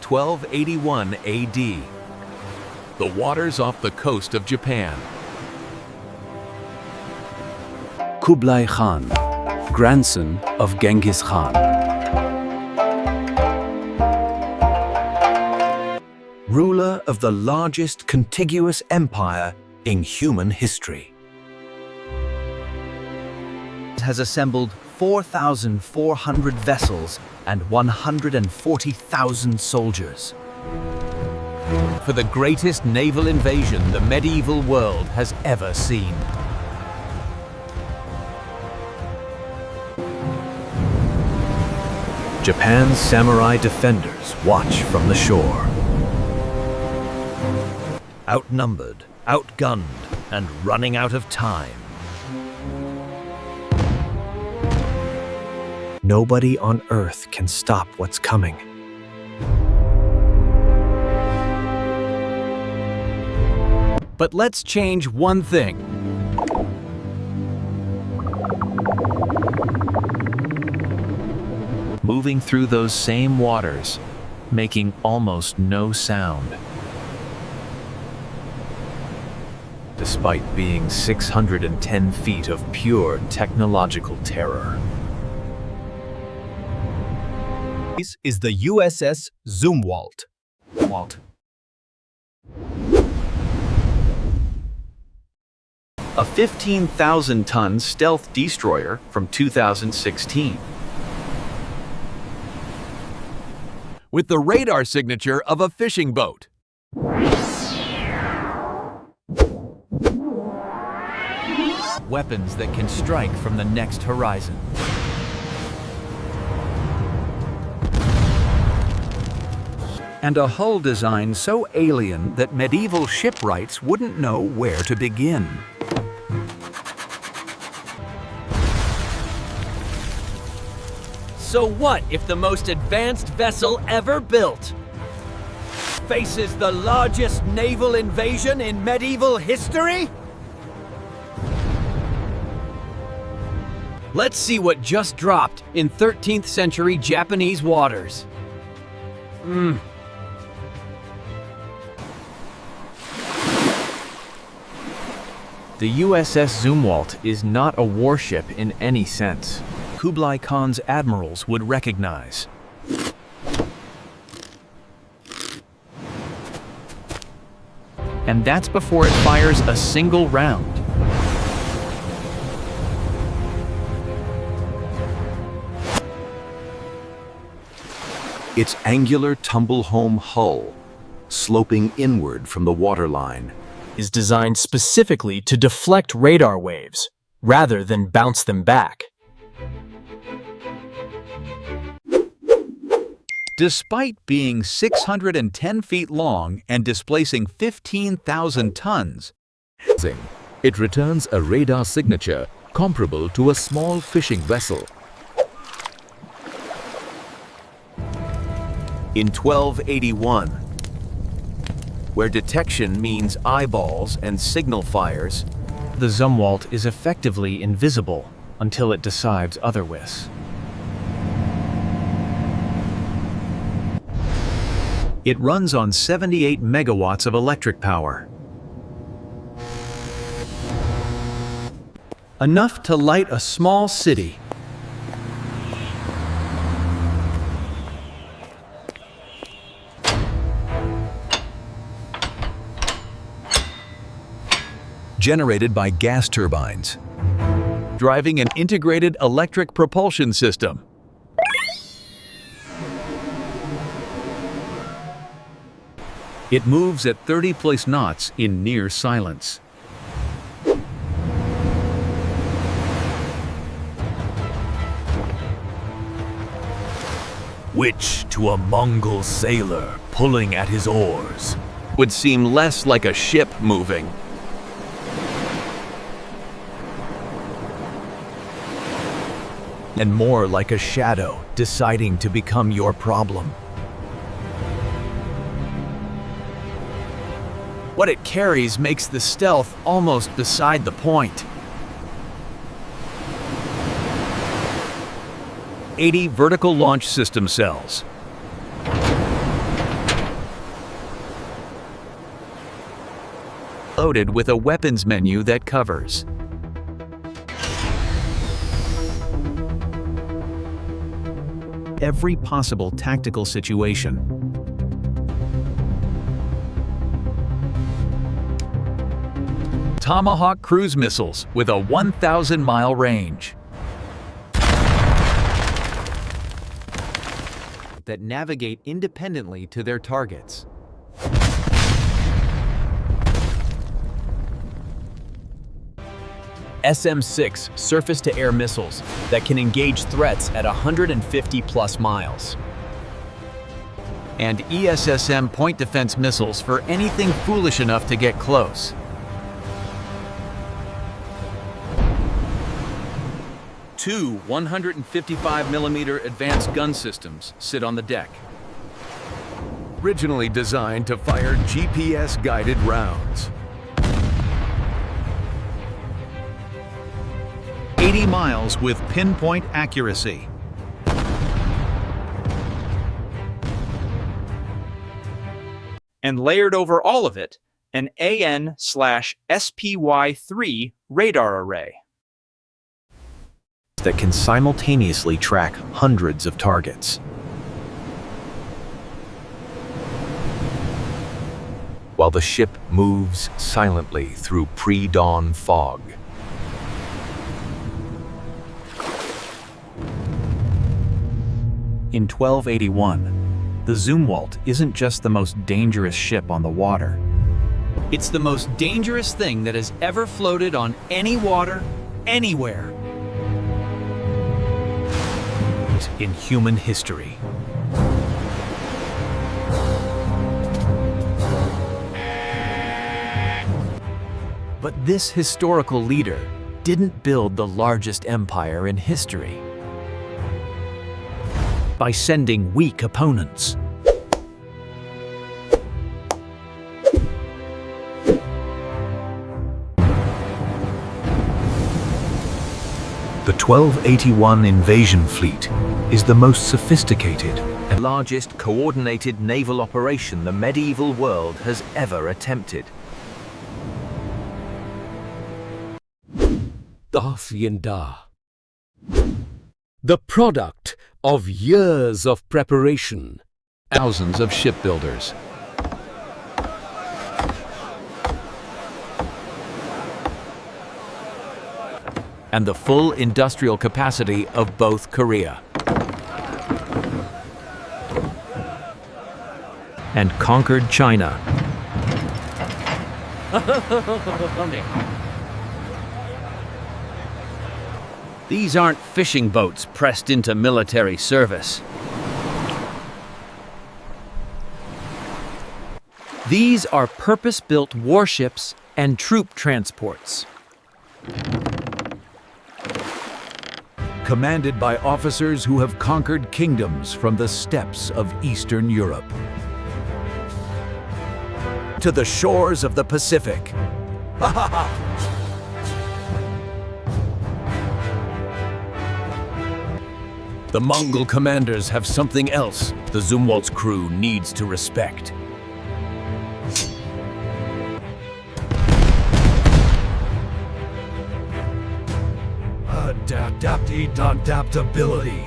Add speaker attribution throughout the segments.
Speaker 1: 1281 AD. The waters off the coast of Japan.
Speaker 2: Kublai Khan, grandson of Genghis Khan. Ruler of the largest contiguous empire in human history. Has assembled 4,400 vessels and 140,000 soldiers.
Speaker 1: For the greatest naval invasion the medieval world has ever seen.
Speaker 2: Japan's samurai defenders watch from the shore. Outnumbered, outgunned, and running out of time. Nobody on Earth can stop what's coming.
Speaker 1: But let's change one thing. Moving through those same waters, making almost no sound. Despite being 610 feet of pure technological terror.
Speaker 3: This is the USS Zumwalt. A 15,000-ton stealth destroyer from 2016.
Speaker 1: With the radar signature of a fishing boat. Weapons that can strike from the next horizon.
Speaker 2: And a hull design so alien that medieval shipwrights wouldn't know where to begin.
Speaker 4: So what if the most advanced vessel ever built faces the largest naval invasion in medieval history? Let's see what just dropped in 13th century Japanese waters.
Speaker 1: The USS Zumwalt is not a warship in any sense.
Speaker 2: Kublai Khan's admirals would recognize.
Speaker 1: And that's before it fires a single round.
Speaker 2: Its angular tumble-home hull, sloping inward from the waterline,
Speaker 3: Is designed specifically to deflect radar waves, rather than bounce them back.
Speaker 1: Despite being 610 feet long and displacing 15,000 tons, it returns a radar signature comparable to a small fishing vessel. In 1281, where detection means eyeballs and signal fires,
Speaker 3: The Zumwalt is effectively invisible until it decides otherwise.
Speaker 2: it runs on 78 megawatts of electric power. Enough to light a small city. Generated by gas turbines.
Speaker 1: driving an integrated electric propulsion system. It moves at 30 knots in near silence. Which, to a Mongol sailor pulling at his oars, would seem less like a ship moving. And more like a shadow deciding to become your problem. What it carries makes the stealth almost beside the point. 80 vertical launch system cells.
Speaker 2: loaded with a weapons menu that covers every possible tactical situation. Tomahawk cruise missiles with a 1,000-mile range that navigate independently to their targets. SM-6 surface-to-air missiles that can engage threats at 150-plus miles. And ESSM point defense missiles for anything foolish enough to get close. Two 155mm advanced gun systems sit on the deck. Originally designed to fire GPS-guided rounds.
Speaker 1: 80 miles with pinpoint accuracy. And layered over all of it, an AN/SPY-3 radar array that can simultaneously track hundreds of targets. While the ship moves silently through pre-dawn fog. In 1281, the Zumwalt isn't just the most dangerous ship on the water. It's the most dangerous thing that has ever floated on any water, anywhere. In human history. But this historical leader didn't build the largest empire in history by sending weak opponents. The 1281 invasion fleet is the most sophisticated and largest coordinated naval operation the medieval world has ever attempted.
Speaker 5: The product of years of preparation.
Speaker 2: Thousands of shipbuilders. And the full industrial capacity of both Korea. And conquered China. These aren't fishing boats pressed into military service. These are purpose-built warships and troop transports. Commanded by officers who have conquered kingdoms from the steppes of Eastern Europe to the shores of the Pacific. The Mongol commanders have something else the Zumwalt's crew needs to respect. Adaptability.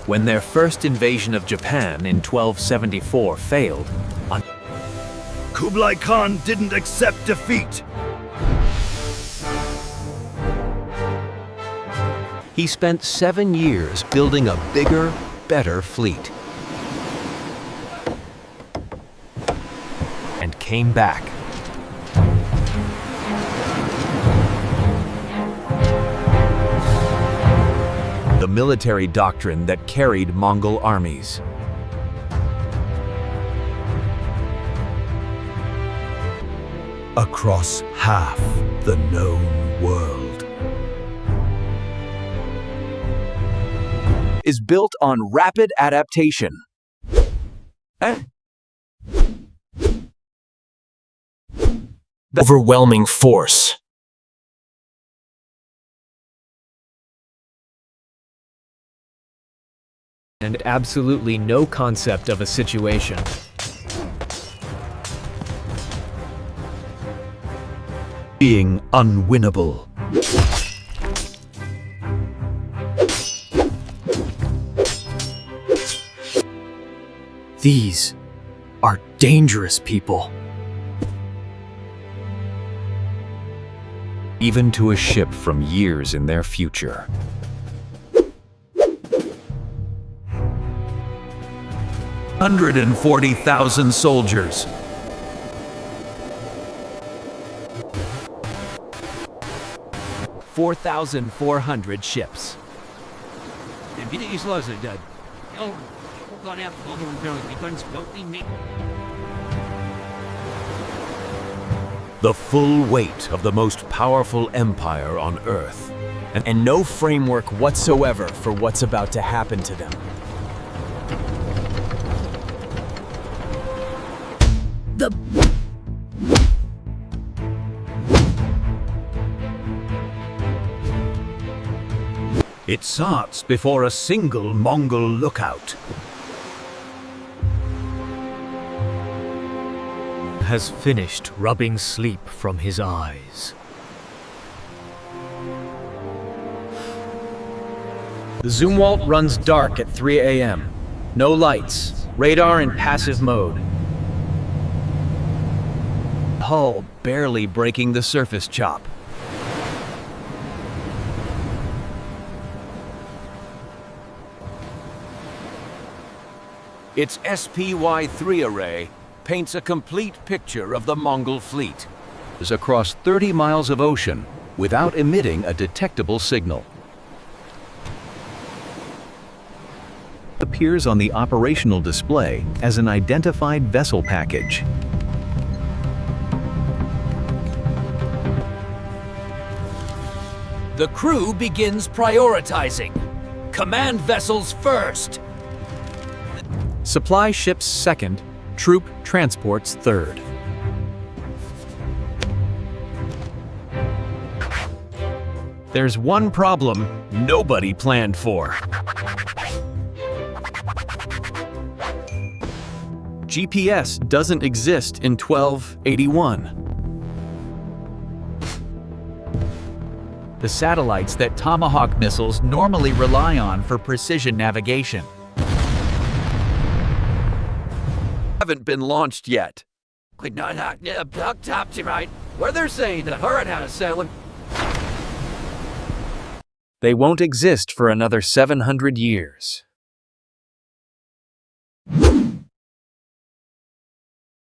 Speaker 2: When their first invasion of Japan in 1274 failed,
Speaker 6: Kublai Khan didn't accept defeat.
Speaker 2: he spent 7 years building a bigger, better fleet. And came back. The military doctrine that carried Mongol armies. Across half the known world. Is built on rapid adaptation.
Speaker 3: Overwhelming force.
Speaker 7: And absolutely no concept of a situation.
Speaker 6: being unwinnable.
Speaker 3: These are dangerous people.
Speaker 2: Even to a ship from years in their future.
Speaker 1: $140,000 soldiers.
Speaker 4: 4,400 ships.
Speaker 5: The full weight of the most powerful empire on Earth.
Speaker 3: And no framework whatsoever for what's about to happen to them.
Speaker 1: It starts before a single Mongol lookout
Speaker 7: has finished rubbing sleep from his eyes.
Speaker 2: The Zumwalt runs dark at 3 a.m. No lights, radar in passive mode. Hull barely breaking the surface chop.
Speaker 5: Its SPY-3 array paints a complete picture of the Mongol fleet.
Speaker 1: is across 30 miles of ocean without emitting a detectable signal. Appears on the operational display as an identified vessel package.
Speaker 4: The crew begins prioritizing. Command vessels first.
Speaker 3: Supply ships second, troop transports third.
Speaker 2: There's one problem nobody planned for. GPS doesn't exist in 1281. The satellites that Tomahawk missiles normally rely on for precision navigation haven't been launched yet.
Speaker 4: Where they're saying the hurricane is sailing.
Speaker 2: They won't exist for another 700 years.